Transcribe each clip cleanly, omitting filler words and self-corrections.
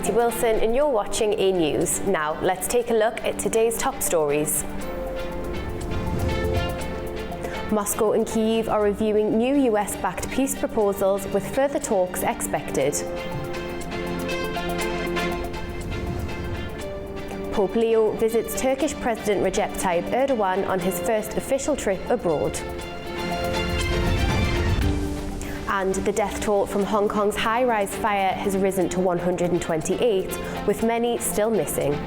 Katie Wilson and you're watching A News. Now, let's take a look at today's top stories. Moscow and Kyiv are reviewing new US-backed peace proposals with further talks expected. Pope Leo visits Turkish President Recep Tayyip Erdogan on his first official trip abroad. And the death toll from Hong Kong's high-rise fire has risen to 128, with many still missing.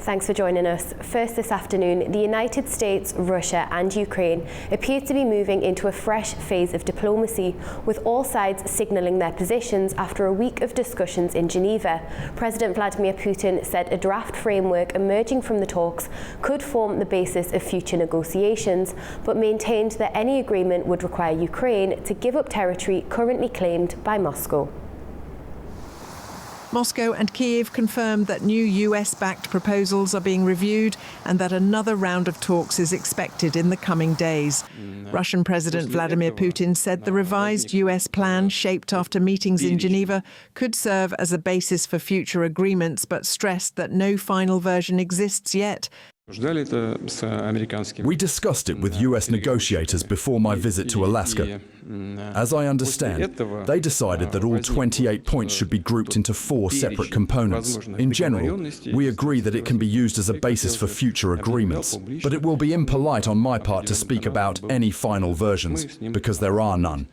Thanks for joining us. First this afternoon, the United States, Russia and Ukraine appear to be moving into a fresh phase of diplomacy, with all sides signalling their positions after a week of discussions in Geneva. President Vladimir Putin said a draft framework emerging from the talks could form the basis of future negotiations, but maintained that any agreement would require Ukraine to give up territory currently claimed by Moscow. Moscow and Kyiv confirmed that new US-backed proposals are being reviewed and that another round of talks is expected in the coming days. Russian President Vladimir Putin said the revised US plan, shaped after meetings in Geneva, could serve as a basis for future agreements, but stressed that no final version exists yet. We discussed it with US negotiators before my visit to Alaska. As I understand, they decided that all 28 points should be grouped into 4 separate components. In general, we agree that it can be used as a basis for future agreements, but it will be impolite on my part to speak about any final versions, because there are none.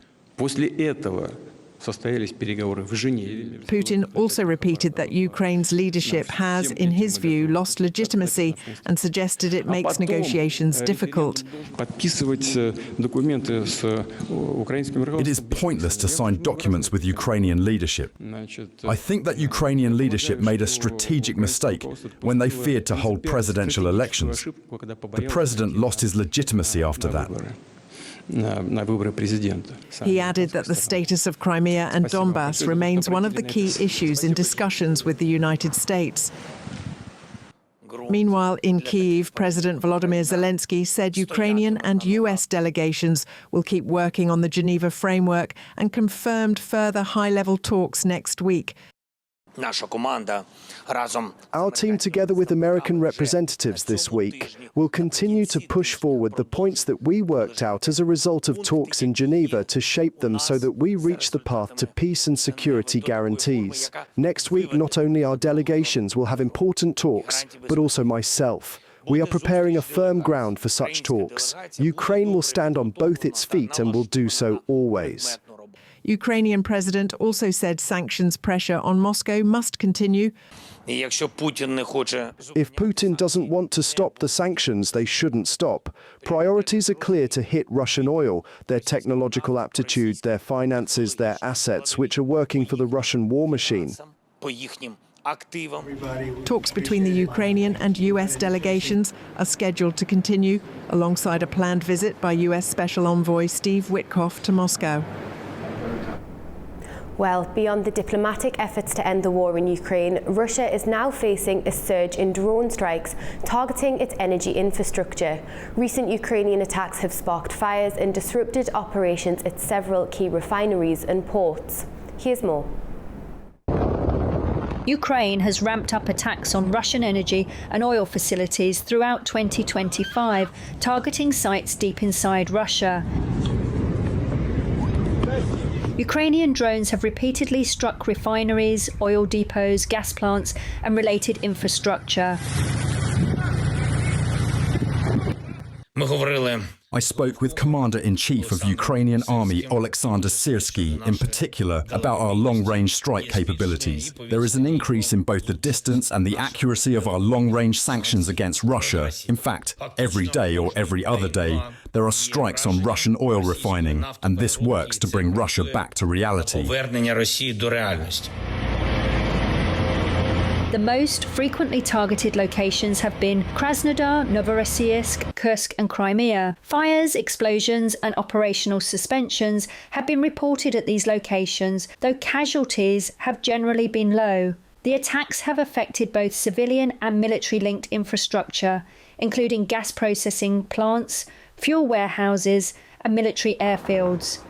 Putin also repeated that Ukraine's leadership has, in his view, lost legitimacy and suggested it makes negotiations difficult. It is pointless to sign documents with Ukrainian leadership. I think that Ukrainian leadership made a strategic mistake when they feared to hold presidential elections. The president lost his legitimacy after that. He added that the status of Crimea and Donbass remains one of the key issues in discussions with the United States. Meanwhile, in Kyiv, President Volodymyr Zelensky said Ukrainian and US delegations will keep working on the Geneva framework and confirmed further high-level talks next week. Our team, together with American representatives this week, will continue to push forward the points that we worked out as a result of talks in Geneva to shape them so that we reach the path to peace and security guarantees. Next week, not only our delegations will have important talks, but also myself. We are preparing a firm ground for such talks. Ukraine will stand on both its feet and will do so always. Ukrainian president also said sanctions pressure on Moscow must continue. If Putin doesn't want to stop the sanctions, they shouldn't stop. Priorities are clear: to hit Russian oil, their technological aptitude, their finances, their assets, which are working for the Russian war machine. Talks between the Ukrainian and US delegations are scheduled to continue, alongside a planned visit by US Special Envoy Steve Witkoff to Moscow. Well, beyond the diplomatic efforts to end the war in Ukraine, Russia is now facing a surge in drone strikes targeting its energy infrastructure. Recent Ukrainian attacks have sparked fires and disrupted operations at several key refineries and ports. Here's more. Ukraine has ramped up attacks on Russian energy and oil facilities throughout 2025, targeting sites deep inside Russia. Ukrainian drones have repeatedly struck refineries, oil depots, gas plants and related infrastructure. I spoke with Commander-in-Chief of Ukrainian Army Oleksandr Syrsky, in particular, about our long-range strike capabilities. There is an increase in both the distance and the accuracy of our long-range sanctions against Russia. In fact, every day or every other day, there are strikes on Russian oil refining, and this works to bring Russia back to reality. The most frequently targeted locations have been Krasnodar, Novorossiysk, Kursk and Crimea. Fires, explosions and operational suspensions have been reported at these locations, though casualties have generally been low. The attacks have affected both civilian and military-linked infrastructure. including gas processing plants, fuel warehouses, and military airfields.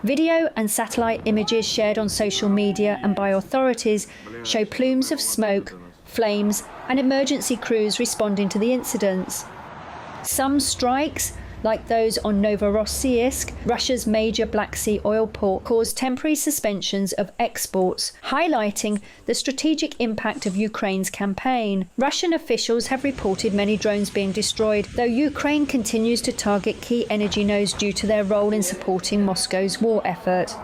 Video and satellite images shared on social media and by authorities show plumes of smoke, flames, and emergency crews responding to the incidents. Some strikes, like those on Novorossiysk, Russia's major Black Sea oil port, caused temporary suspensions of exports, highlighting the strategic impact of Ukraine's campaign. Russian officials have reported many drones being destroyed, though Ukraine continues to target key energy nodes due to their role in supporting Moscow's war effort.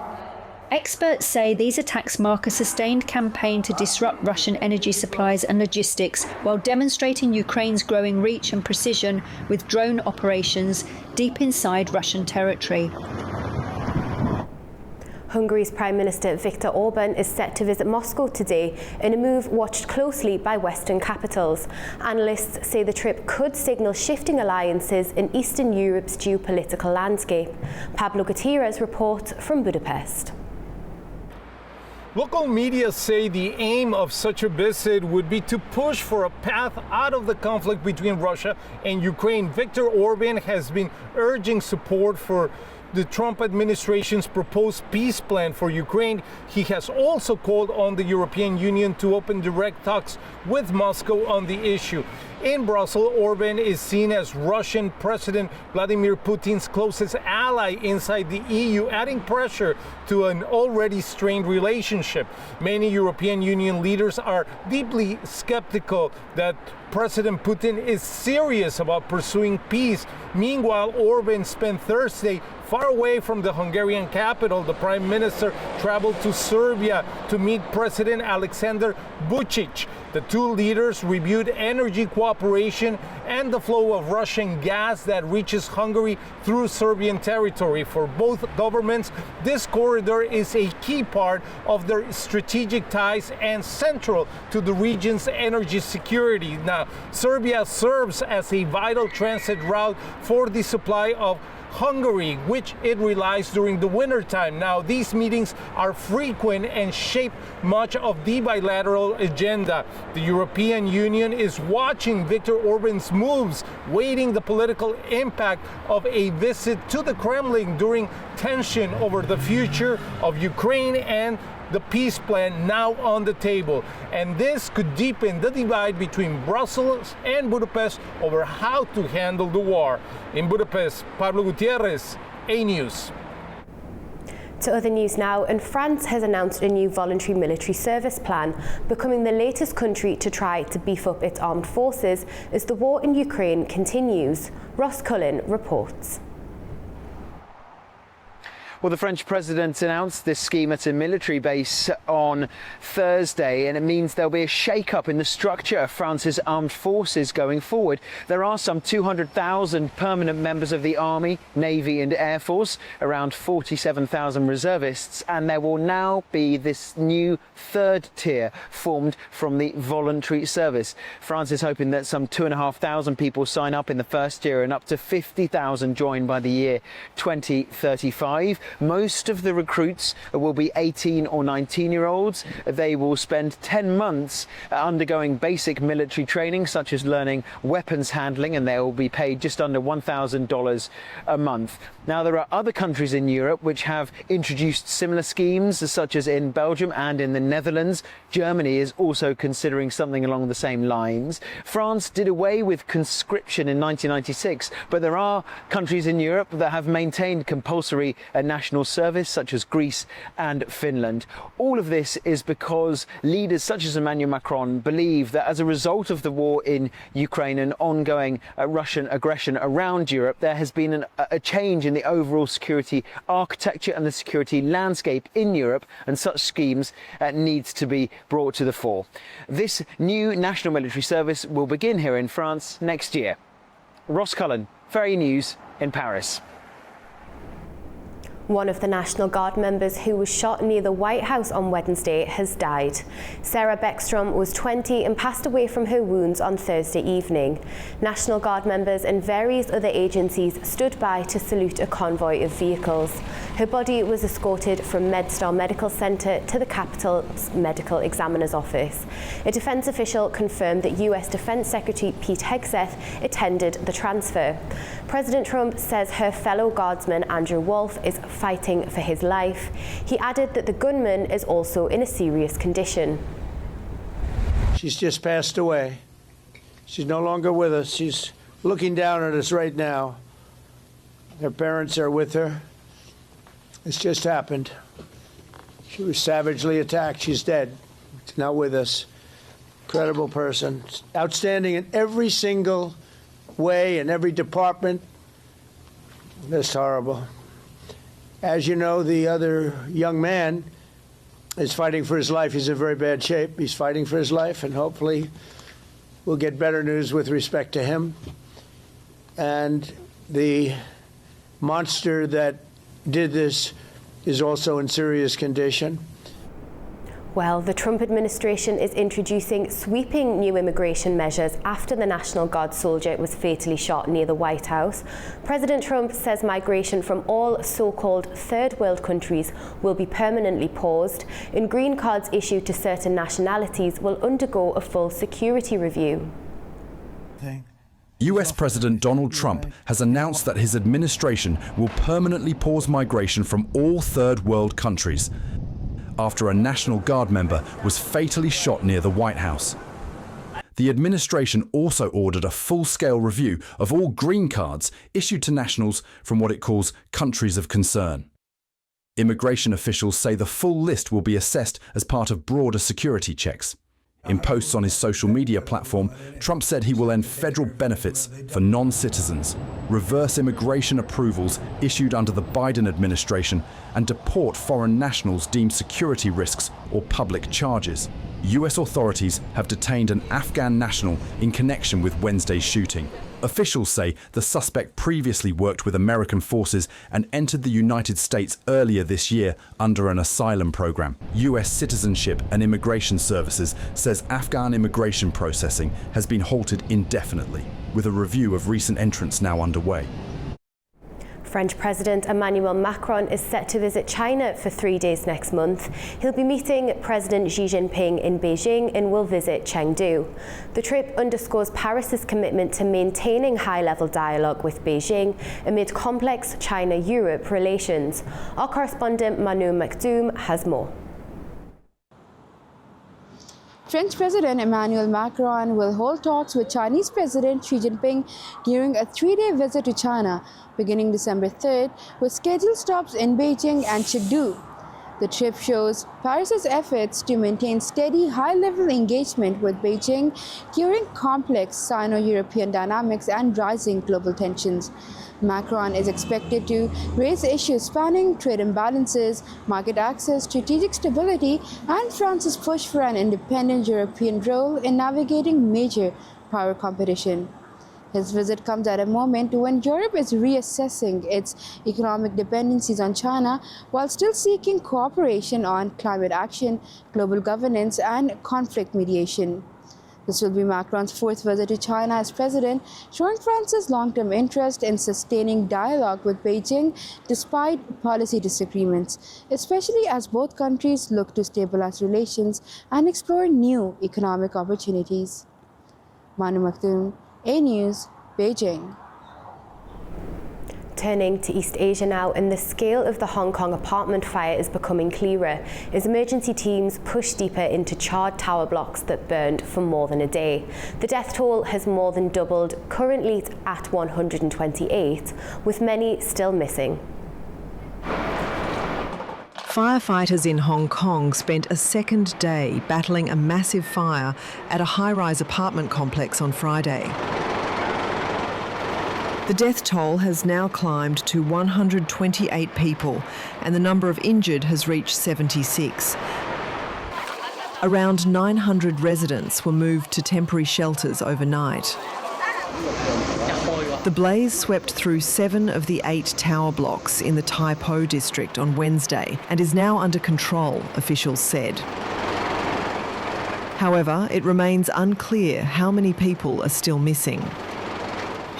Experts say these attacks mark a sustained campaign to disrupt Russian energy supplies and logistics, while demonstrating Ukraine's growing reach and precision with drone operations deep inside Russian territory. Hungary's Prime Minister Viktor Orban is set to visit Moscow today in a move watched closely by Western capitals. Analysts say the trip could signal shifting alliances in Eastern Europe's geopolitical landscape. Pablo Gutierrez reports from Budapest. Local media say the aim of such a visit would be to push for a path out of the conflict between Russia and Ukraine. Viktor Orban has been urging support for the Trump administration's proposed peace plan for Ukraine. He has also called on the European Union to open direct talks with Moscow on the issue. In Brussels, Orban is seen as Russian President Vladimir Putin's closest ally inside the EU, adding pressure to an already strained relationship. Many European Union leaders are deeply skeptical that President Putin is serious about pursuing peace. Meanwhile, Orban spent Thursday far away from the Hungarian capital. The Prime Minister traveled to Serbia to meet President Alexander Vučić. The two leaders reviewed energy cooperation and the flow of Russian gas that reaches Hungary through Serbian territory. For both governments, this corridor is a key part of their strategic ties and central to the region's energy security. Now, Serbia serves as a vital transit route for the supply of Hungary, which it relies during the wintertime. Now, these meetings are frequent and shape much of the bilateral agenda. The European Union is watching Viktor Orban's moves, weighing the political impact of a visit to the Kremlin during tension over the future of Ukraine and the peace plan now on the table. And this could deepen the divide between Brussels and Budapest over how to handle the war. In Budapest, Pablo Gutierrez, A News. To other news now, and France has announced a new voluntary military service plan, becoming the latest country to try to beef up its armed forces as the war in Ukraine continues. Ross Cullen reports. Well, the French president announced this scheme at a military base on Thursday, and it means there'll be a shake-up in the structure of France's armed forces going forward. There are some 200,000 permanent members of the Army, Navy and Air Force, around 47,000 reservists, and there will now be this new third tier formed from the voluntary service. France is hoping that some 2,500 people sign up in the first year and up to 50,000 join by the year 2035. Most of the recruits will be 18 or 19-year-olds. They will spend 10 months undergoing basic military training, such as learning weapons handling, and they will be paid just under $1,000 a month. Now, there are other countries in Europe which have introduced similar schemes, such as in Belgium and in the Netherlands. Germany is also considering something along the same lines. France did away with conscription in 1996, but there are countries in Europe that have maintained compulsory national service, such as Greece and Finland. All of this is because leaders such as Emmanuel Macron believe that as a result of the war in Ukraine and ongoing Russian aggression around Europe, there has been a change in the overall security architecture and the security landscape in Europe, and such schemes needs to be brought to the fore. This new national military service will begin here in France next year. Ross Cullen, Ferry News in Paris. One of the National Guard members who was shot near the White House on Wednesday has died. Sarah Beckstrom was 20 and passed away from her wounds on Thursday evening. National Guard members and various other agencies stood by to salute a convoy of vehicles. Her body was escorted from MedStar Medical Center to the capital's medical examiner's office. A defense official confirmed that US Defense Secretary Pete Hegseth attended the transfer. President Trump says her fellow guardsman Andrew Wolf is fighting for his life. He added that the gunman is also in a serious condition. She's just passed away. She's no longer with us. She's looking down at us right now. Her parents are with her. It's just happened. She was savagely attacked. She's dead. She's not with us. Incredible person. Outstanding in every single way, in every department. That's horrible. As you know, the other young man is fighting for his life. He's in very bad shape. He's fighting for his life, and hopefully we'll get better news with respect to him. And the monster that did this is also in serious condition. Well, the Trump administration is introducing sweeping new immigration measures after the National Guard soldier was fatally shot near the White House. President Trump says migration from all so-called third world countries will be permanently paused, and green cards issued to certain nationalities will undergo a full security review. US President Donald Trump has announced that his administration will permanently pause migration from all third world countries after a National Guard member was fatally shot near the White House. The administration also ordered a full-scale review of all green cards issued to nationals from what it calls countries of concern. Immigration officials say the full list will be assessed as part of broader security checks. In posts on his social media platform, Trump said he will end federal benefits for non-citizens, reverse immigration approvals issued under the Biden administration, and deport foreign nationals deemed security risks or public charges. US authorities have detained an Afghan national in connection with Wednesday's shooting. Officials say the suspect previously worked with American forces and entered the United States earlier this year under an asylum program. US Citizenship and Immigration Services says Afghan immigration processing has been halted indefinitely, with a review of recent entrants now underway. French President Emmanuel Macron is set to visit China for 3 days next month. He'll be meeting President Xi Jinping in Beijing and will visit Chengdu. The trip underscores Paris's commitment to maintaining high-level dialogue with Beijing amid complex China-Europe relations. Our correspondent Manu Maktoum has more. French President Emmanuel Macron will hold talks with Chinese President Xi Jinping during a 3-day visit to China, beginning December 3rd, with scheduled stops in Beijing and Chengdu. The trip shows Paris's efforts to maintain steady, high-level engagement with Beijing during complex Sino-European dynamics and rising global tensions. Macron is expected to raise issues spanning trade imbalances, market access, strategic stability, and France's push for an independent European role in navigating major power competition. His visit comes at a moment when Europe is reassessing its economic dependencies on China while still seeking cooperation on climate action, global governance, and conflict mediation. This will be Macron's 4th visit to China as president, showing France's long-term interest in sustaining dialogue with Beijing despite policy disagreements, especially as both countries look to stabilize relations and explore new economic opportunities. Manu Maktoum, A News, Beijing. Turning to East Asia now, and the scale of the Hong Kong apartment fire is becoming clearer as emergency teams push deeper into charred tower blocks that burned for more than a day. The death toll has more than doubled, currently at 128, with many still missing. Firefighters in Hong Kong spent a second day battling a massive fire at a high-rise apartment complex on Friday. The death toll has now climbed to 128 people, and the number of injured has reached 76. Around 900 residents were moved to temporary shelters overnight. The blaze swept through 7 of the 8 tower blocks in the Tai Po district on Wednesday and is now under control, officials said. However, it remains unclear how many people are still missing.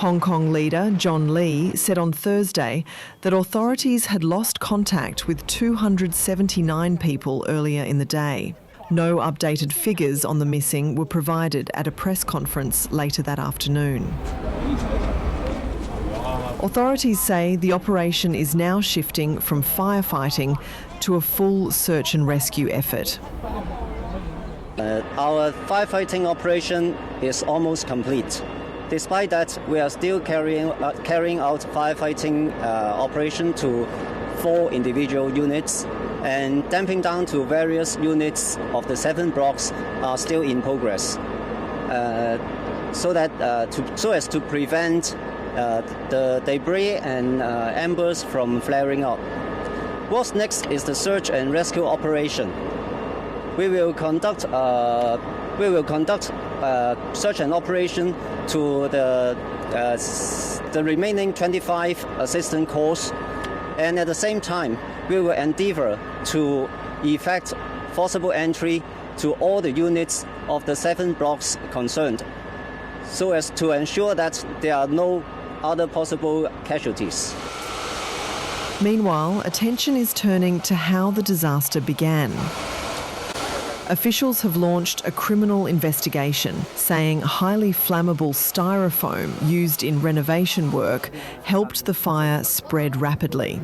Hong Kong leader John Lee said on Thursday that authorities had lost contact with 279 people earlier in the day. No updated figures on the missing were provided at a press conference later that afternoon. Authorities say the operation is now shifting from firefighting to a full search and rescue effort. Our firefighting operation is almost complete. Despite that, we are still carrying out firefighting operation to 4 individual units, and damping down to various units of the 7 blocks are still in progress, so as to prevent the debris and embers from flaring up. What's next is the search and rescue operation. We will conduct search and operation to the remaining 25 assistant corps, and at the same time, we will endeavour to effect forcible entry to all the units of the 7 blocks concerned, so as to ensure that there are no other possible casualties. Meanwhile, attention is turning to how the disaster began. Officials have launched a criminal investigation, saying highly flammable styrofoam used in renovation work helped the fire spread rapidly.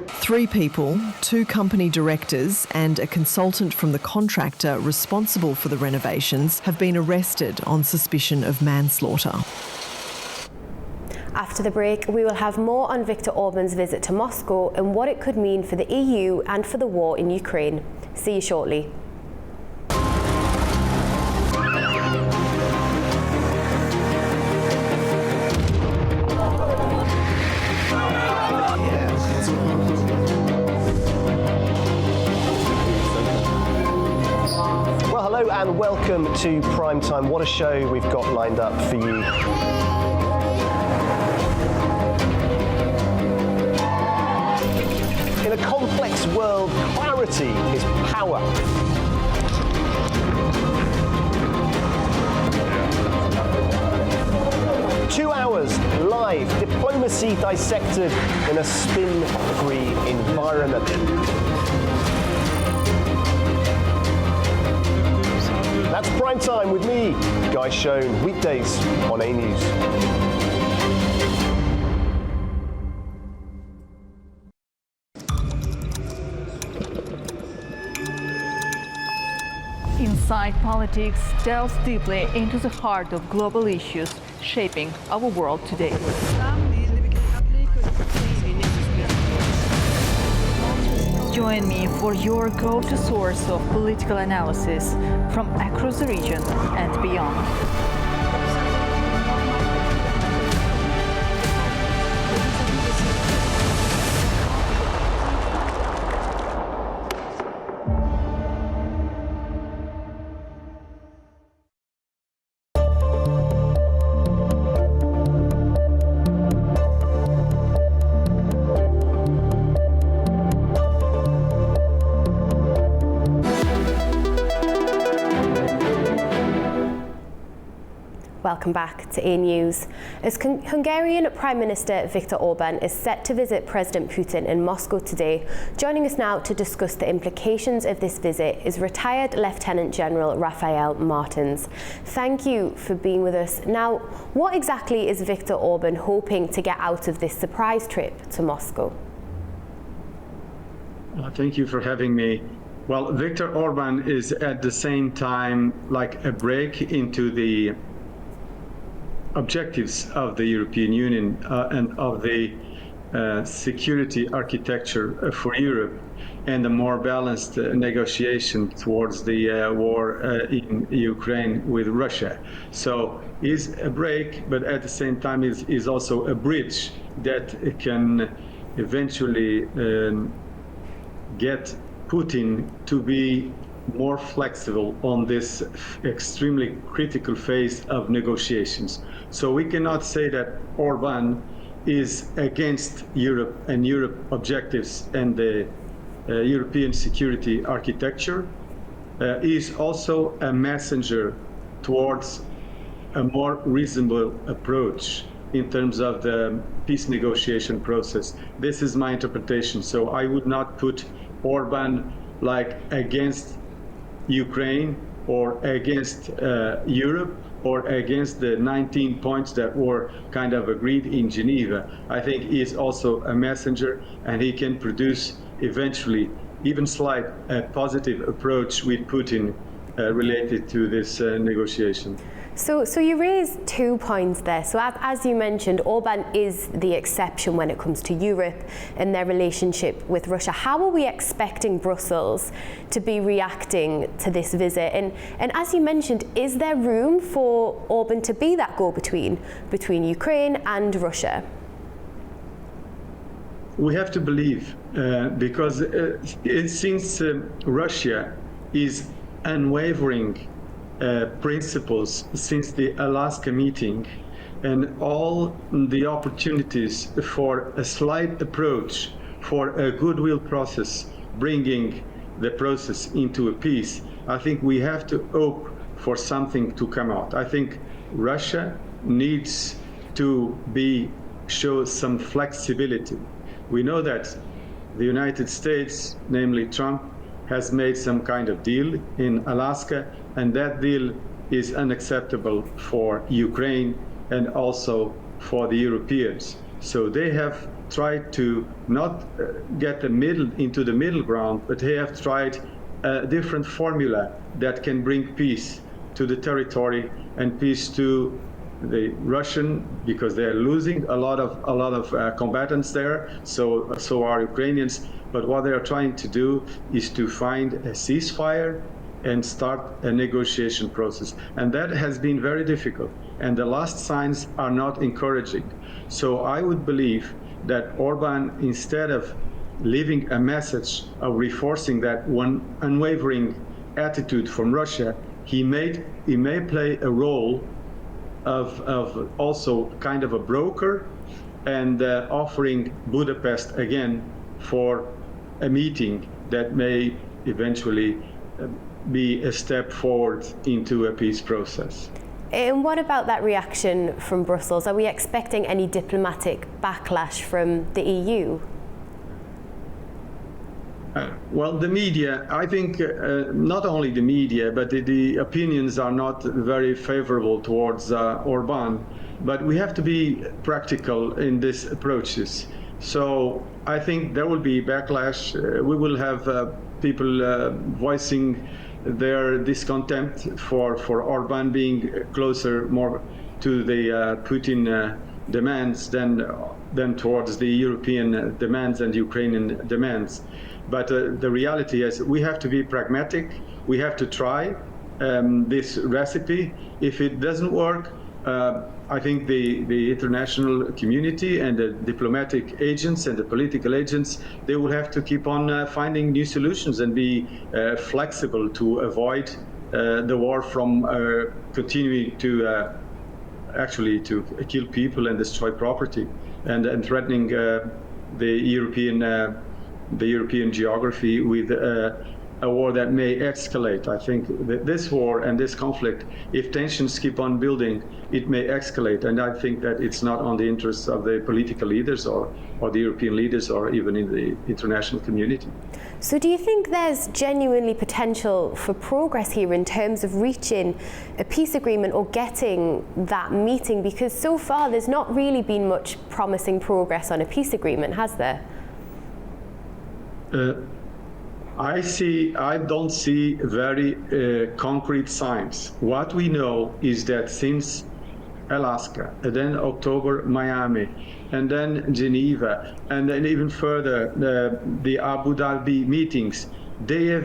3 people, 2 company directors and a consultant from the contractor responsible for the renovations have been arrested on suspicion of manslaughter. After the break, we will have more on Viktor Orban's visit to Moscow and what it could mean for the EU and for the war in Ukraine. See you shortly. Well, hello and welcome to Primetime. What a show we've got lined up for you. In a complex world, clarity is power. Two hours live, diplomacy dissected in a spin-free environment. That's Prime Time with me, Guy Schoen, weekdays on A News. Inside Politics delves deeply into the heart of global issues shaping our world today. Join me for your go-to source of political analysis from across the region and beyond. Welcome back to A News. As Hungarian Prime Minister Viktor Orban is set to visit President Putin in Moscow today, joining us now to discuss the implications of this visit is retired Lieutenant General Rafael Martins. Thank you for being with us. Now, what exactly is Viktor Orban hoping to get out of this surprise trip to Moscow? Thank you for having me. Well, Viktor Orban is at the same time like a break into the objectives of the European Union and of the security architecture for Europe, and a more balanced negotiation towards the war in Ukraine with Russia. So is a break, but at the same time is also a bridge that can eventually get Putin to be more flexible on this extremely critical phase of negotiations. So we cannot say that Orban is against Europe and Europe objectives and the European security architecture. He is also a messenger towards a more reasonable approach in terms of the peace negotiation process. This is my interpretation. So I would not put Orban like against Ukraine or against Europe or against the 19 points that were kind of agreed in Geneva. I think he is also a messenger, and he can produce eventually even slight positive approach with Putin related to this negotiation. So you raised 2 points there. So as you mentioned, Orban is the exception when it comes to Europe and their relationship with Russia. How are we expecting Brussels to be reacting to this visit? And as you mentioned, is there room for Orban to be that go-between between Ukraine and Russia? We have to believe, because since Russia is unwavering principles since the Alaska meeting, and all the opportunities for a slight approach for a goodwill process, bringing the process into a peace, I think we have to hope for something to come out. I think Russia needs to show some flexibility. We know that the United States, namely Trump, has made some kind of deal in Alaska, and that deal is unacceptable for Ukraine and also for the Europeans. So they have tried to not get into the middle ground, but they have tried a different formula that can bring peace to the territory and peace to the Russian, because they're losing a lot of combatants there. So are Ukrainians. But what they are trying to do is to find a ceasefire and start a negotiation process. And that has been very difficult. And the last signs are not encouraging. So I would believe that Orban, instead of leaving a message of reinforcing that one unwavering attitude from Russia, he may play a role of also kind of a broker and offering Budapest again for a meeting that may eventually be a step forward into a peace process. And what about that reaction from Brussels? Are we expecting any diplomatic backlash from the EU? Well, the media, I think not only the media, but the opinions are not very favorable towards Orban. But we have to be practical in these approaches. So I think there will be backlash. We will have people voicing their discontent for Orban being closer more to the Putin demands than towards the European demands and Ukrainian demands. But the reality is we have to be pragmatic. We have to try this recipe. If it doesn't work, I think the international community and the diplomatic agents and the political agents, they will have to keep on finding new solutions and be flexible to avoid the war from continuing to actually to kill people and destroy property and threatening the European geography with a war that may escalate. I think that this war and this conflict, if tensions keep on building, it may escalate. And I think that it's not on the interests of the political leaders or the European leaders or even in the international community. So do you think there's genuinely potential for progress here in terms of reaching a peace agreement or getting that meeting? Because so far there's not really been much promising progress on a peace agreement, has there? I don't see very concrete signs. What we know is that since Alaska, and then October, Miami, and then Geneva, and then even further, the Abu Dhabi meetings, there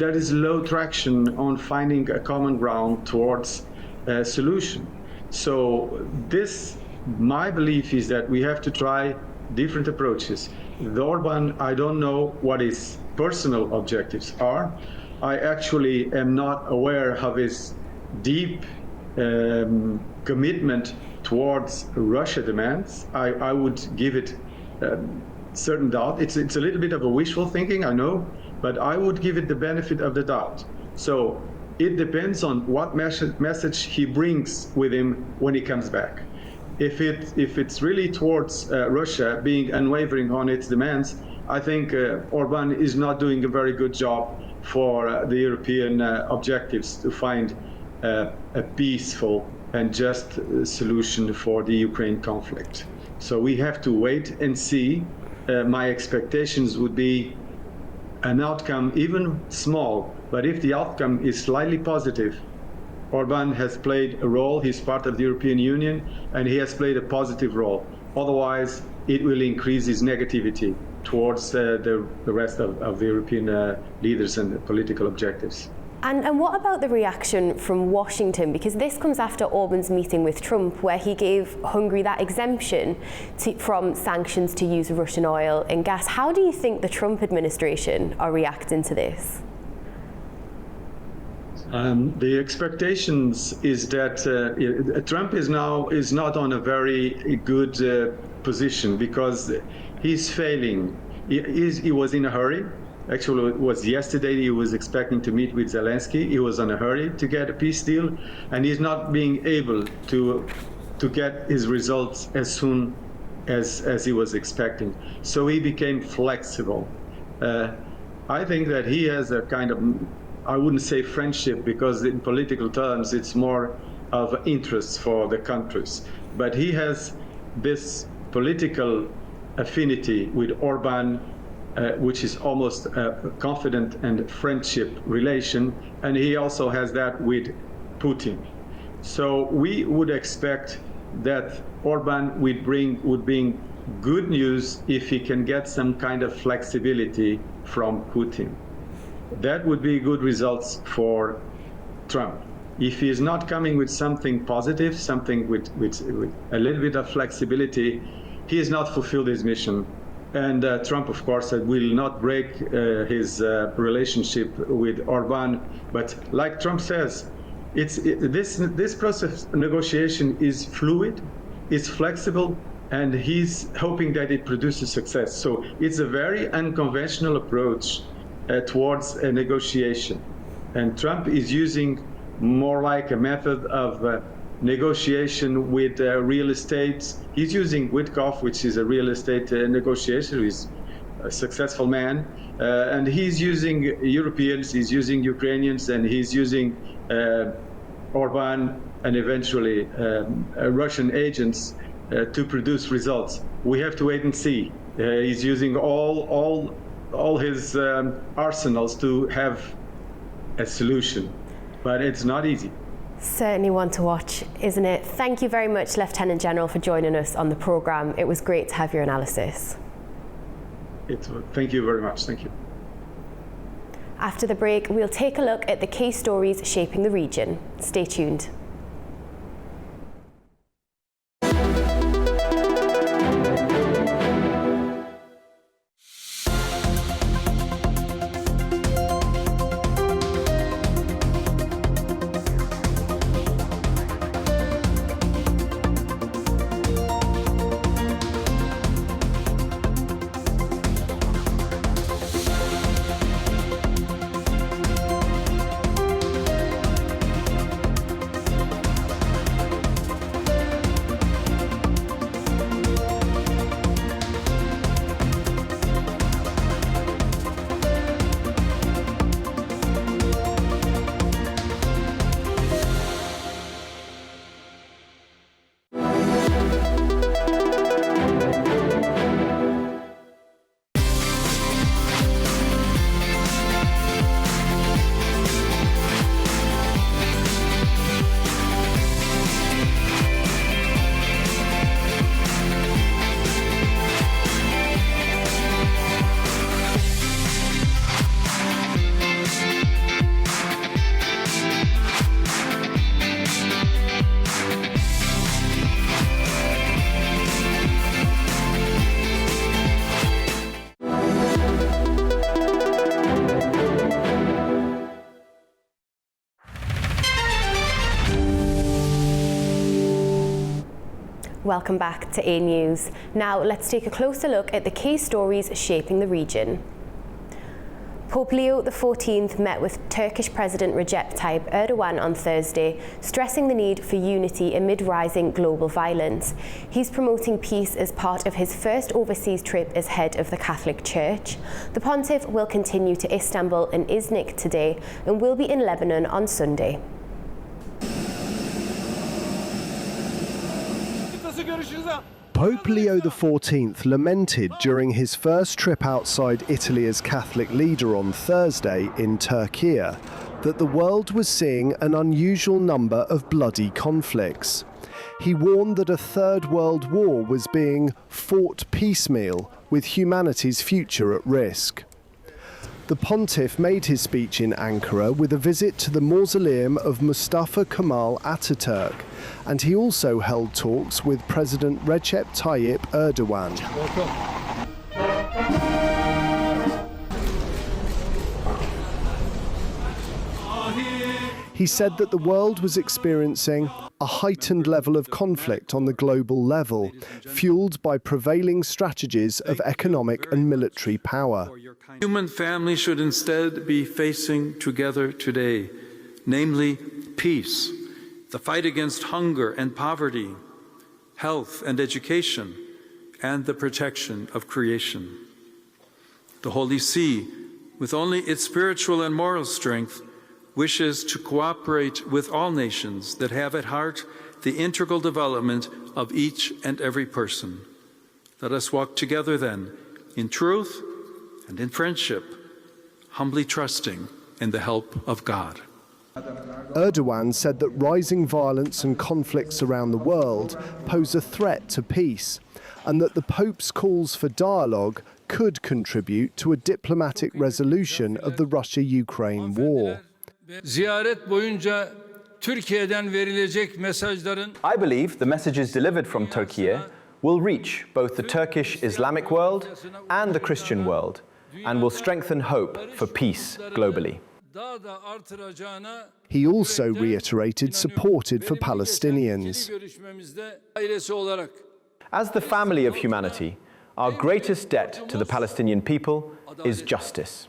is low traction on finding a common ground towards a solution. So my belief is that we have to try different approaches. With Orban, I don't know what his personal objectives are. I actually am not aware of his deep commitment towards Russia demands. I would give it certain doubt. It's a little bit of a wishful thinking, I know, but I would give it the benefit of the doubt. So it depends on what message he brings with him when he comes back. If it's really towards Russia being unwavering on its demands, I think Orban is not doing a very good job for the European objectives to find a peaceful and just solution for the Ukraine conflict. So we have to wait and see. My expectations would be an outcome, even small, but if the outcome is slightly positive, Orban has played a role, he's part of the European Union, and he has played a positive role. Otherwise, it will increase his negativity towards the rest of the European leaders and the political objectives. And what about the reaction from Washington? Because this comes after Orban's meeting with Trump, where he gave Hungary that exemption from sanctions to use Russian oil and gas. How do you think the Trump administration are reacting to this? The expectations is that Trump is not on a very good position because he's failing. He was in a hurry. Actually, it was yesterday he was expecting to meet with Zelensky. He was in a hurry to get a peace deal, and he's not being able to get his results as soon as he was expecting. So he became flexible. I think that he has a kind of, I wouldn't say friendship, because in political terms it's more of interest for the countries. But he has this political affinity with Orban, which is almost a confident and friendship relation, and he also has that with Putin. So we would expect that Orban would bring good news if he can get some kind of flexibility from Putin. That would be good results for Trump. If he is not coming with something positive, something with a little bit of flexibility, he has not fulfilled his mission. And Trump, of course, will not break his relationship with Orban. But like Trump says, this process of negotiation is fluid, it's flexible, and he's hoping that it produces success. So it's a very unconventional approach towards a negotiation. And Trump is using more like a method of negotiation with real estate. He's using Witkoff, which is a real estate negotiator, who's a successful man, and he's using Europeans, he's using Ukrainians, and he's using Orban and eventually Russian agents to produce results. We have to wait and see. He's using all his arsenals to have a solution, but it's not easy. Certainly one to watch, isn't it? Thank you very much, Lieutenant General, for joining us on the programme. It was great to have your analysis. Thank you very much. Thank you. After the break, we'll take a look at the key stories shaping the region. Stay tuned. Welcome back to A News. Now let's take a closer look at the key stories shaping the region. Pope Leo XIV met with Turkish President Recep Tayyip Erdogan on Thursday, stressing the need for unity amid rising global violence. He's promoting peace as part of his first overseas trip as head of the Catholic Church. The pontiff will continue to Istanbul and Iznik today and will be in Lebanon on Sunday. Pope Leo XIV lamented during his first trip outside Italy as Catholic leader on Thursday in Turkey that the world was seeing an unusual number of bloody conflicts. He warned that a third world war was being fought piecemeal, with humanity's future at risk. The pontiff made his speech in Ankara with a visit to the mausoleum of Mustafa Kemal Ataturk, and he also held talks with President Recep Tayyip Erdogan. He said that the world was experiencing a heightened level of conflict on the global level, fueled by prevailing strategies of economic and military power. Human families should instead be facing together today, namely peace, the fight against hunger and poverty, health and education, and the protection of creation. The Holy See, with only its spiritual and moral strength, wishes to cooperate with all nations that have at heart the integral development of each and every person. Let us walk together then in truth and in friendship, humbly trusting in the help of God. Erdogan said that rising violence and conflicts around the world pose a threat to peace, and that the Pope's calls for dialogue could contribute to a diplomatic resolution of the Russia-Ukraine war. I believe the messages delivered from Turkey will reach both the Turkish Islamic world and the Christian world, and will strengthen hope for peace globally. He also reiterated support for Palestinians. As the family of humanity, our greatest debt to the Palestinian people is justice.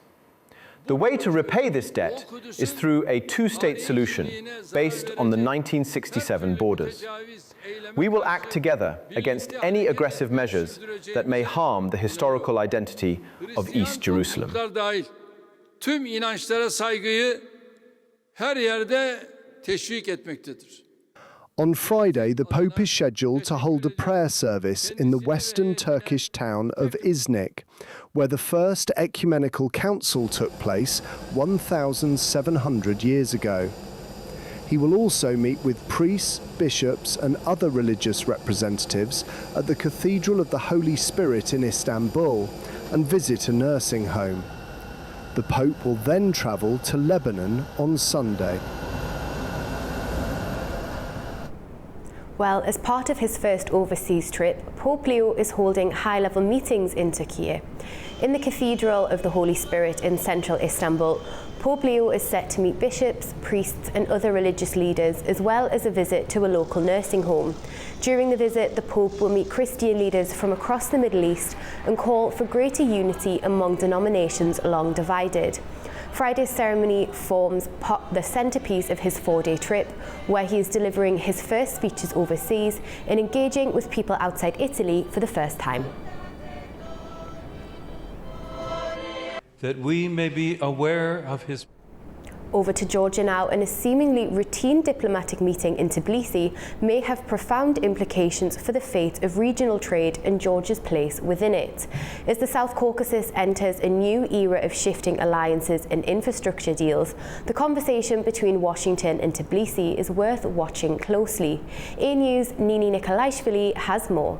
The way to repay this debt is through a two-state solution based on the 1967 borders. We will act together against any aggressive measures that may harm the historical identity of East Jerusalem. Tüm inançlara saygıyı her yerde teşvik etmektedir. On Friday, the Pope is scheduled to hold a prayer service in the western Turkish town of Iznik, where the first ecumenical council took place 1,700 years ago. He will also meet with priests, bishops, and other religious representatives at the Cathedral of the Holy Spirit in Istanbul and visit a nursing home. The Pope will then travel to Lebanon on Sunday. Well, as part of his first overseas trip, Pope Leo is holding high-level meetings in Turkey. In the Cathedral of the Holy Spirit in central Istanbul, Pope Leo is set to meet bishops, priests and other religious leaders, as well as a visit to a local nursing home. During the visit, the Pope will meet Christian leaders from across the Middle East and call for greater unity among denominations long divided. Friday's ceremony forms the centrepiece of his four-day trip, where he is delivering his first speeches overseas and engaging with people outside Italy for the first time. That we may be aware of his. Over to Georgia now, and a seemingly routine diplomatic meeting in Tbilisi may have profound implications for the fate of regional trade and Georgia's place within it. As the South Caucasus enters a new era of shifting alliances and infrastructure deals, the conversation between Washington and Tbilisi is worth watching closely. A-News' Nini Nikolaishvili has more.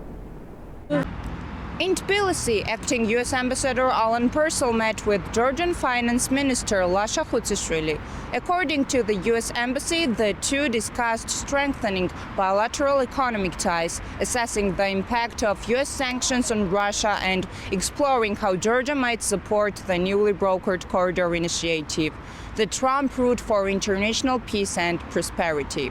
In Tbilisi, acting U.S. Ambassador Alan Purcell met with Georgian Finance Minister Lasha Khutsishvili. According to the U.S. Embassy, the two discussed strengthening bilateral economic ties, assessing the impact of U.S. sanctions on Russia, and exploring how Georgia might support the newly brokered corridor initiative, the Trump route for international peace and prosperity.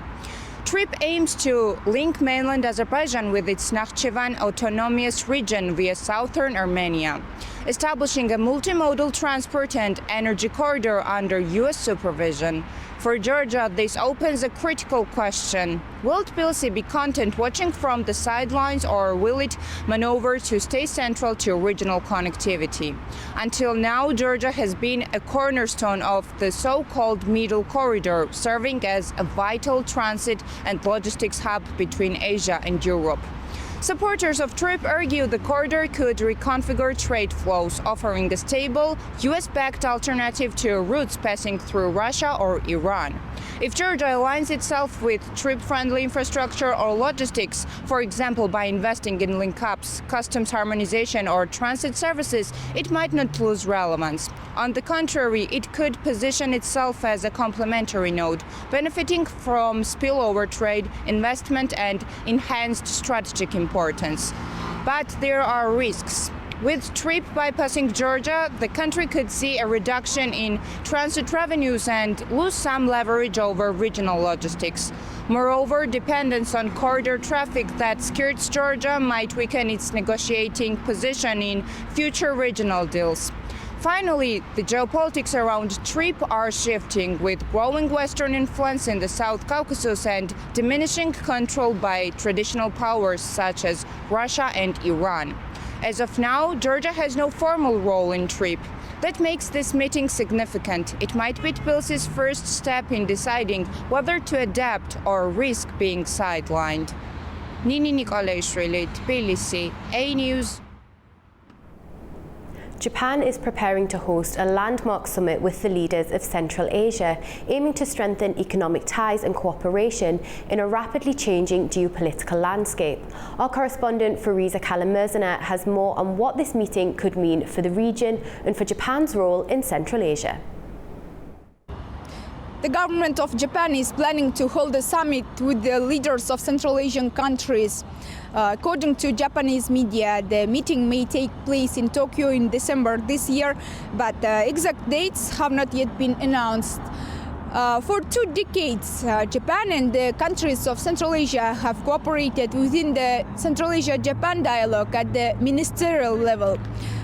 Trip aims to link mainland Azerbaijan with its Nakhchivan autonomous region via southern Armenia. establishing a multimodal transport and energy corridor under US supervision. For Georgia, this opens a critical question. Will Tbilisi be content watching from the sidelines, or will it maneuver to stay central to regional connectivity? Until now, Georgia has been a cornerstone of the so-called Middle Corridor, serving as a vital transit and logistics hub between Asia and Europe. Supporters of TRIP argue the corridor could reconfigure trade flows, offering a stable, US-backed alternative to routes passing through Russia or Iran. If Georgia aligns itself with TRIP-friendly infrastructure or logistics, for example by investing in link-ups, customs harmonization or transit services, it might not lose relevance. On the contrary, it could position itself as a complementary node, benefiting from spillover trade, investment and enhanced strategic importance. But there are risks. With TRIP bypassing Georgia, the country could see a reduction in transit revenues and lose some leverage over regional logistics. Moreover, dependence on corridor traffic that skirts Georgia might weaken its negotiating position in future regional deals. Finally, the geopolitics around TRIP are shifting, with growing Western influence in the South Caucasus and diminishing control by traditional powers such as Russia and Iran. As of now, Georgia has no formal role in TRIP. That makes this meeting significant. It might be Tbilisi's first step in deciding whether to adapt or risk being sidelined. Nini Nikolashvili, Tbilisi, A News. Japan is preparing to host a landmark summit with the leaders of Central Asia, aiming to strengthen economic ties and cooperation in a rapidly changing geopolitical landscape. Our correspondent Fariza Kalamirzana has more on what this meeting could mean for the region and for Japan's role in Central Asia. The government of Japan is planning to hold a summit with the leaders of Central Asian countries. According to Japanese media, the meeting may take place in Tokyo in December this year, but exact dates have not yet been announced. For 2 decades, Japan and the countries of Central Asia have cooperated within the Central Asia-Japan dialogue at the ministerial level.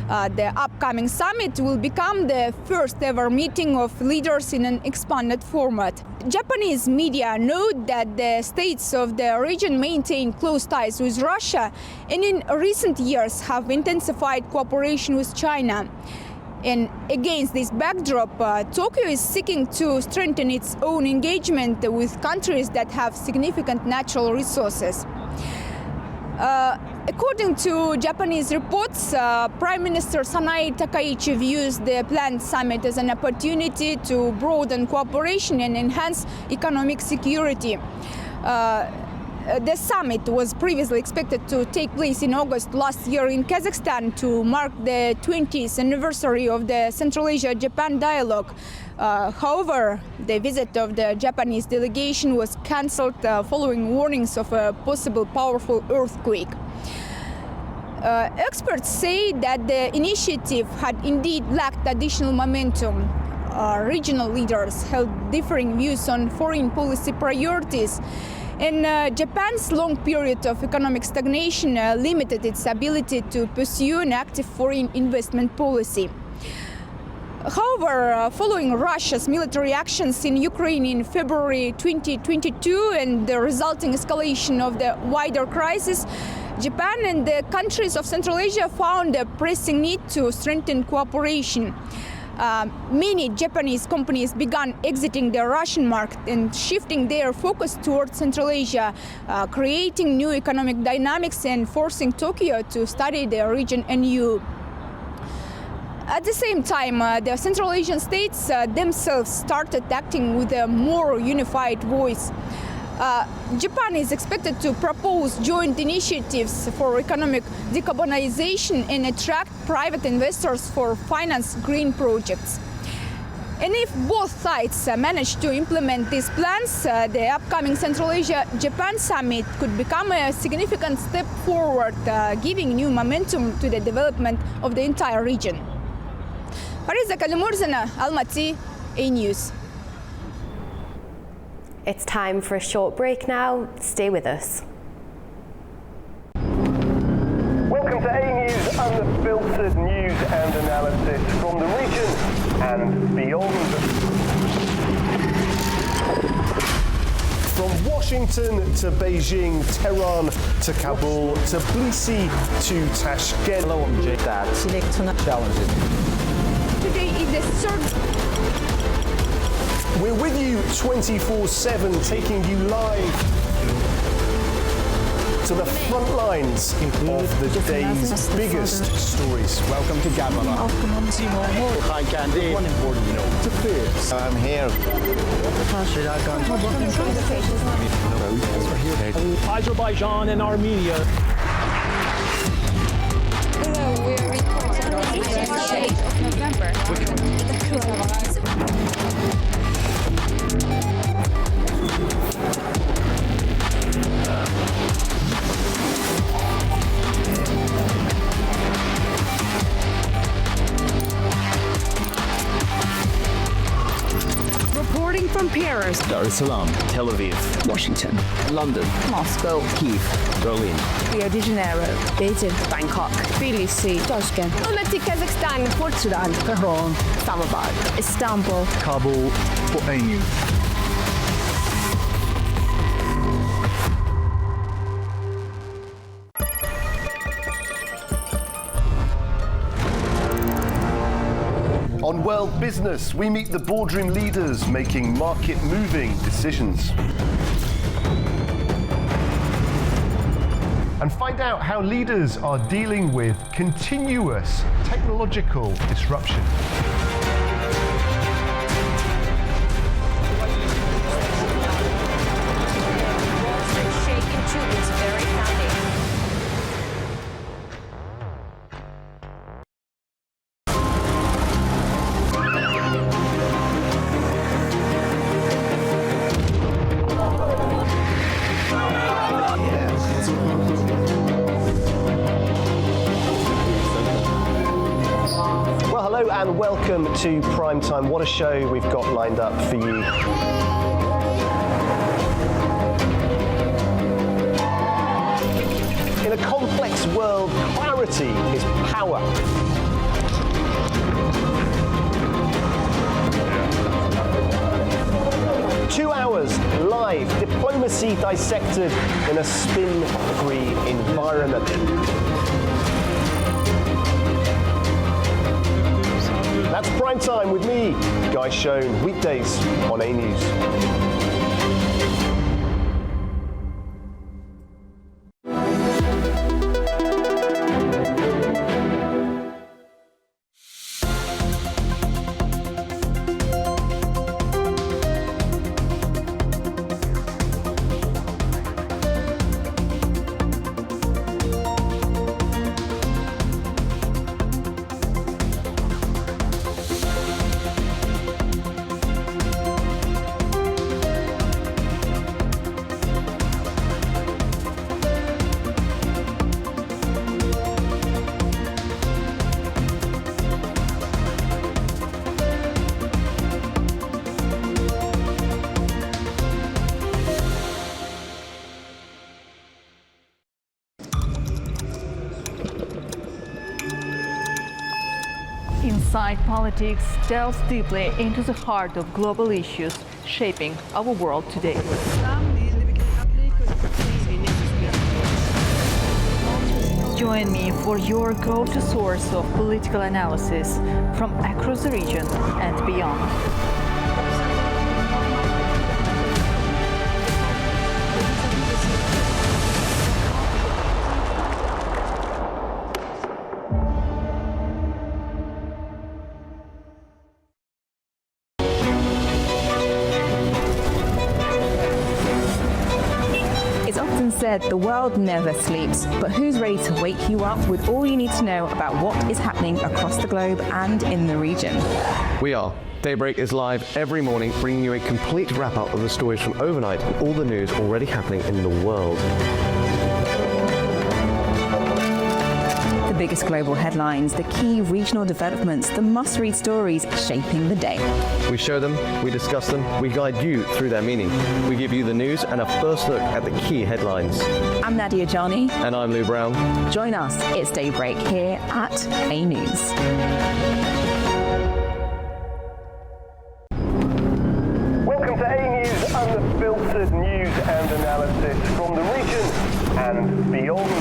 The upcoming summit will become the first ever meeting of leaders in an expanded format. Japanese media note that the states of the region maintain close ties with Russia and in recent years have intensified cooperation with China. And against this backdrop, Tokyo is seeking to strengthen its own engagement with countries that have significant natural resources. According to Japanese reports, Prime Minister Sanae Takaichi views the planned summit as an opportunity to broaden cooperation and enhance economic security. The summit was previously expected to take place in August last year in Kazakhstan to mark the 20th anniversary of the Central Asia-Japan dialogue. However, the visit of the Japanese delegation was cancelled following warnings of a possible powerful earthquake. Experts say that the initiative had indeed lacked additional momentum. Regional leaders held differing views on foreign policy priorities, and Japan's long period of economic stagnation limited its ability to pursue an active foreign investment policy. However, following Russia's military actions in Ukraine in February 2022 and the resulting escalation of the wider crisis, Japan and the countries of Central Asia found a pressing need to strengthen cooperation. Many Japanese companies began exiting the Russian market and shifting their focus towards Central Asia, creating new economic dynamics and forcing Tokyo to study the region anew. At the same time, the Central Asian states themselves started acting with a more unified voice. Japan is expected to propose joint initiatives for economic decarbonization and attract private investors for finance green projects. And if both sides manage to implement these plans, the upcoming Central Asia-Japan summit could become a significant step forward, giving new momentum to the development of the entire region. Fariza Kalamirzana, Almaty, A News. It's time for a short break now. Stay with us. Welcome to A News Unfiltered News and analysis from the region and beyond. From Washington to Beijing, Tehran to Kabul, to Tbilisi to Tashkent. Challenges. Today is the third. We're with you 24/7, taking you live to the front lines of the day's biggest stories. Welcome to Gabala. Hi, Candy. One important note to fear. I'm here. Azerbaijan and Armenia. We're recording on the 8th of November. Reporting from Paris, Dar es Salaam, Tel Aviv, Washington, London, Moscow, Kyiv, Berlin, Rio de Janeiro, Beijing, Bangkok, Tbilisi, Tashkent, Almaty, Kazakhstan, Port Sudan, Tehran, Islamabad, Istanbul, Kabul, for A News. On World Business, we meet the boardroom leaders making market-moving decisions. And find out how leaders are dealing with continuous technological disruption. Shaken to its very foundation. Well, hello and welcome to Primetime. What a show we've got lined up for you. In a complex world, clarity is power. Two hours live, diplomacy dissected in a spin-free environment. That's Prime Time with me, Guy Schoen, weekdays on A News. Inside Politics delves deeply into the heart of global issues shaping our world today. Join me for your go-to source of political analysis from across the region and beyond. Said the world never sleeps, but who's ready to wake you up with all you need to know about what is happening across the globe and in the region? We are. Daybreak is live every morning, bringing you a complete wrap-up of the stories from overnight and all the news already happening in the world. The biggest global headlines, the key regional developments, the must-read stories shaping the day. We show them, we discuss them, we guide you through their meaning. We give you the news and a first look at the key headlines. I'm Nadia Jani. And I'm Lou Brown. Join us, it's Daybreak here at A News. Welcome to A News, unfiltered news and analysis from the region and beyond.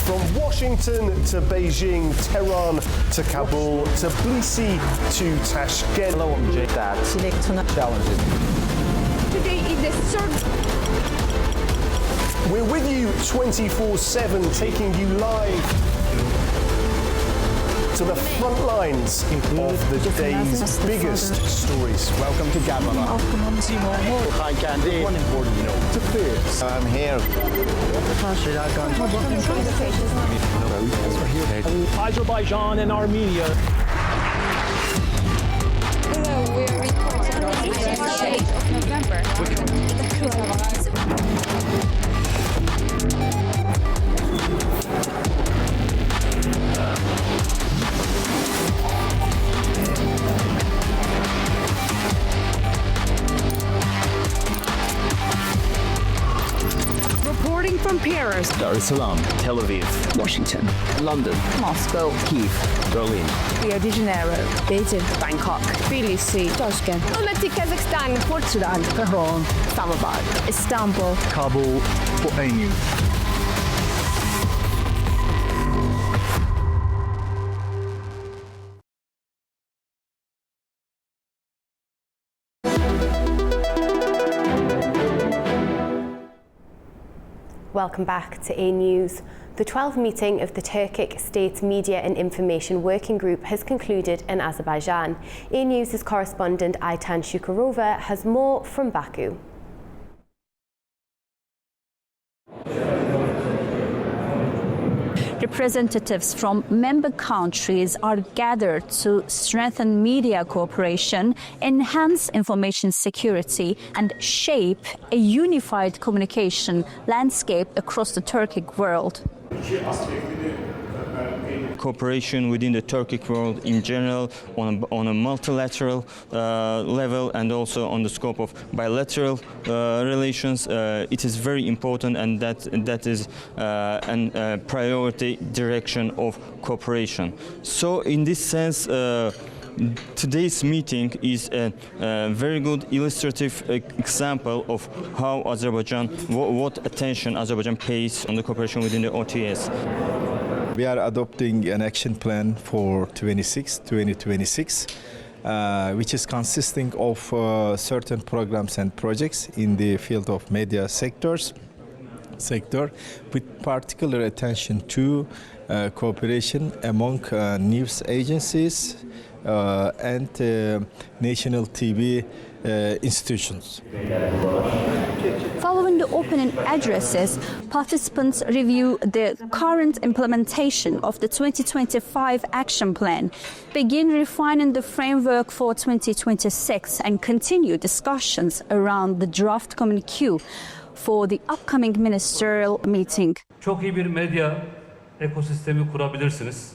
From Washington to Beijing, Tehran to Kabul, to Tbilisi to Tashkent. Hello, I'm Jay. Challenges. Today is the third. We're with you 24/7, taking you live to the front lines of the day's biggest stories. Welcome to Gabon. Hi, Candy. One important note. To Fierce. I'm here. Azerbaijan and Armenia. Hello, we are recording on the 8th of November. Reporting from Paris, Dar es Salaam, Tel Aviv, Washington, London, Moscow, Kyiv, Berlin, Rio de Janeiro, Beijing, Bangkok, Tbilisi, Tashkent, Almaty, Kazakhstan, Port Sudan, Tehran, Islamabad, Istanbul, Kabul for A News. Welcome back to A News. The 12th meeting of the Turkic State Media and Information Working Group has concluded in Azerbaijan. A News' correspondent Aytan Shukurova has more from Baku. Representatives from member countries are gathered to strengthen media cooperation, enhance information security, and shape a unified communication landscape across the Turkic world. Cooperation within the Turkic world in general, on a multilateral level, and also on the scope of bilateral relations, it is very important, and that is a priority direction of cooperation. So in this sense, today's meeting is a very good illustrative example of how Azerbaijan, what attention Azerbaijan pays on the cooperation within the OTS. We are adopting an action plan for 2026, which is consisting of certain programs and projects in the field of media sector, with particular attention to cooperation among news agencies and national TV institutions. Following the opening addresses, participants review the current implementation of the 2025 action plan, begin refining the framework for 2026, and continue discussions around the draft communique for the upcoming ministerial meeting. Çok iyi bir medya ekosistemi kurabilirsiniz.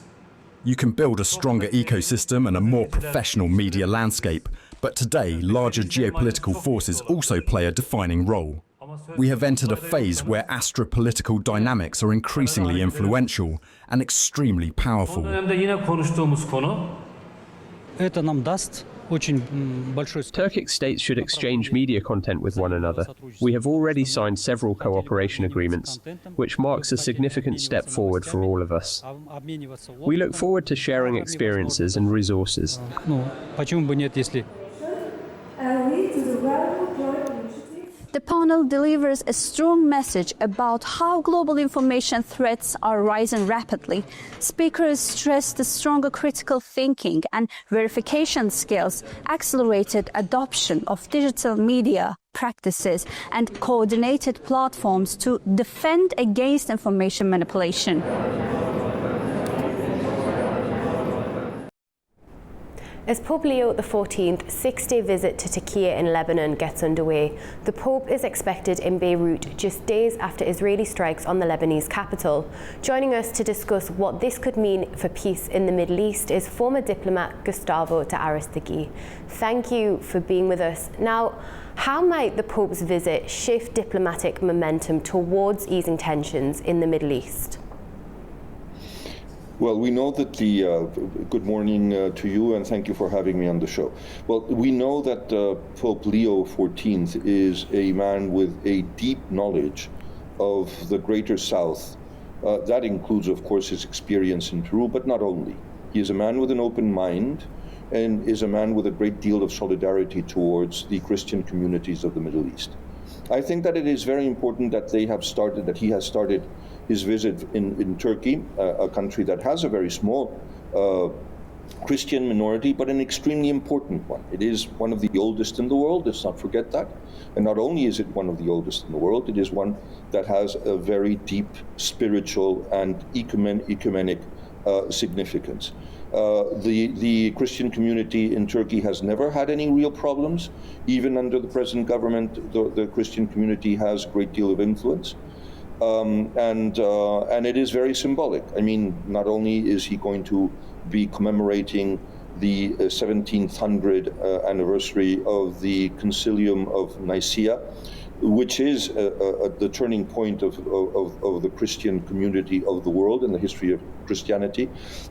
You can build a stronger ecosystem and a more professional media landscape, but today larger geopolitical forces also play a defining role. We have entered a phase where astropolitical dynamics are increasingly influential and extremely powerful. Turkic states should exchange media content with one another. We have already signed several cooperation agreements, which marks a significant step forward for all of us. We look forward to sharing experiences and resources. The panel delivers a strong message about how global information threats are rising rapidly. Speakers stress the stronger critical thinking and verification skills, accelerated adoption of digital media practices, and coordinated platforms to defend against information manipulation. As Pope Leo XIV's 6-day visit to Turkey in Lebanon gets underway, the Pope is expected in Beirut just days after Israeli strikes on the Lebanese capital. Joining us to discuss what this could mean for peace in the Middle East is former diplomat Gustavo de Aristegui. Thank you for being with us. Now, how might the Pope's visit shift diplomatic momentum towards easing tensions in the Middle East? Well, we know that good morning to you, and thank you for having me on the show. Well, we know that Pope Leo XIV is a man with a deep knowledge of the Greater South. That includes, of course, his experience in Peru, but not only. He is a man with an open mind and is a man with a great deal of solidarity towards the Christian communities of the Middle East. I think that it is very important that he has started his visit in Turkey, a country that has a very small Christian minority, but an extremely important one. It is one of the oldest in the world, let's not forget that. And not only is it one of the oldest in the world, it is one that has a very deep spiritual and ecumenic significance. The Christian community in Turkey has never had any real problems. Even under the present government, the Christian community has a great deal of influence. And it is very symbolic. I mean, not only is he going to be commemorating the 1700 anniversary of the Concilium of Nicaea, which is the turning point of the Christian community of the world in the history of Christianity.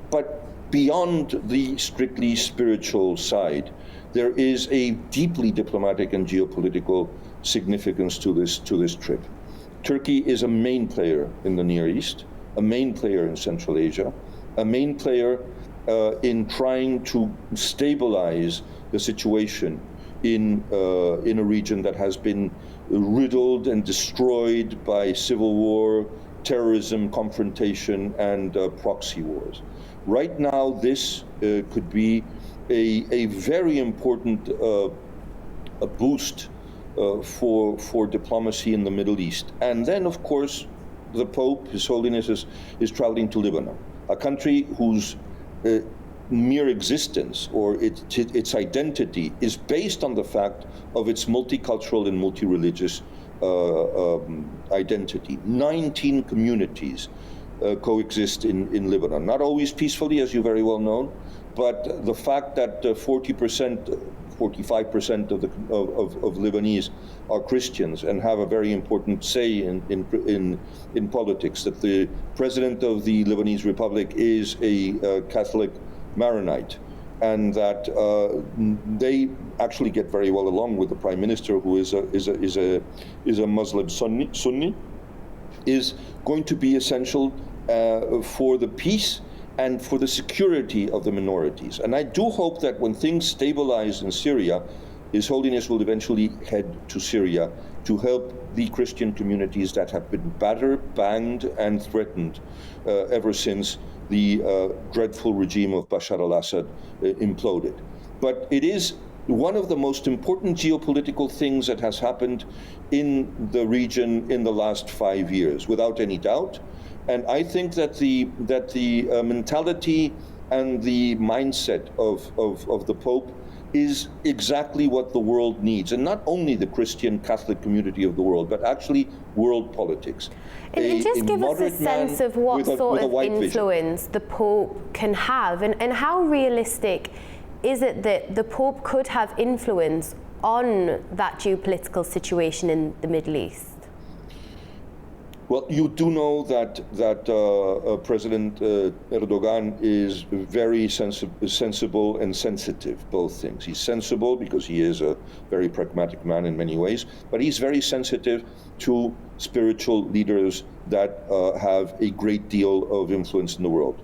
But beyond the strictly spiritual side, there is a deeply diplomatic and geopolitical significance to this trip. Turkey is a main player in the Near East, a main player in Central Asia, a main player in trying to stabilize the situation in a region that has been riddled and destroyed by civil war, terrorism, confrontation, and proxy wars. Right now, this could be a very important boost for diplomacy in the Middle East. And then, of course, the Pope, His Holiness, is traveling to Lebanon, a country whose mere existence or its identity is based on the fact of its multicultural and multi-religious identity. 19 communities coexist in Lebanon, not always peacefully, as you very well know, but the fact that 45% of Lebanese are Christians and have a very important say in politics, that the president of the Lebanese Republic is a Catholic Maronite, and that they actually get very well along with the prime minister, who is a Muslim Sunni, is going to be essential for the peace and for the security of the minorities. And I do hope that when things stabilize in Syria, His Holiness will eventually head to Syria to help the Christian communities that have been battered, banged, and threatened ever since the dreadful regime of Bashar al-Assad imploded. But it is one of the most important geopolitical things that has happened in the region in the last 5 years, without any doubt. And I think that the mentality and the mindset of the Pope is exactly what the world needs, and not only the Christian Catholic community of the world, but actually world politics. And just give us a sense of what sort of influence the Pope can have, and how realistic is it that the Pope could have influence on that geopolitical situation in the Middle East? Well, you do know that President Erdogan is very sensible and sensitive, both things. He's sensible because he is a very pragmatic man in many ways, but he's very sensitive to spiritual leaders that have a great deal of influence in the world.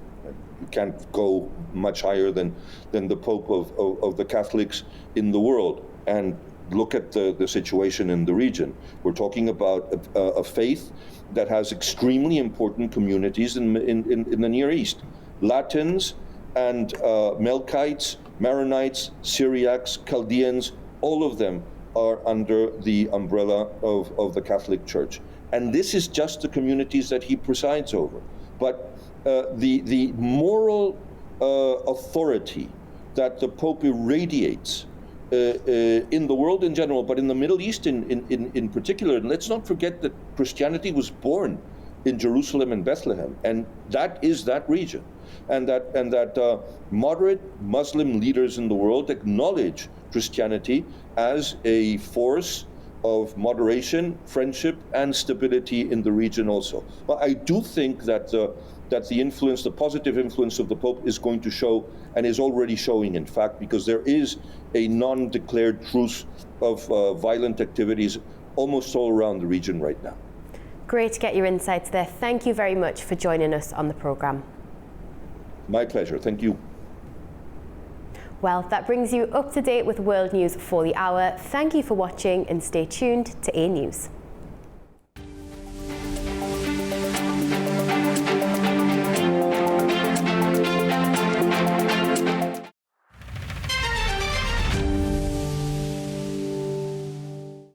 You can't go much higher than the Pope of the Catholics in the world. And look at the situation in the region. We're talking about a faith that has extremely important communities in the Near East. Latins and Melkites, Maronites, Syriacs, Chaldeans, all of them are under the umbrella of the Catholic Church. And this is just the communities that he presides over. But the moral authority that the Pope irradiates in the world in general, but in the Middle East in particular. And let's not forget that Christianity was born in Jerusalem and Bethlehem, and that is that region. And that moderate Muslim leaders in the world acknowledge Christianity as a force of moderation, friendship, and stability in the region also. But I do think that the influence, the positive influence of the Pope is going to show, and is already showing, in fact, because there is a non-declared truce of violent activities almost all around the region right now. Great to get your insights there. Thank you very much for joining us on the programme. My pleasure. Thank you. Well, that brings you up to date with world news for the hour. Thank you for watching and stay tuned to A News.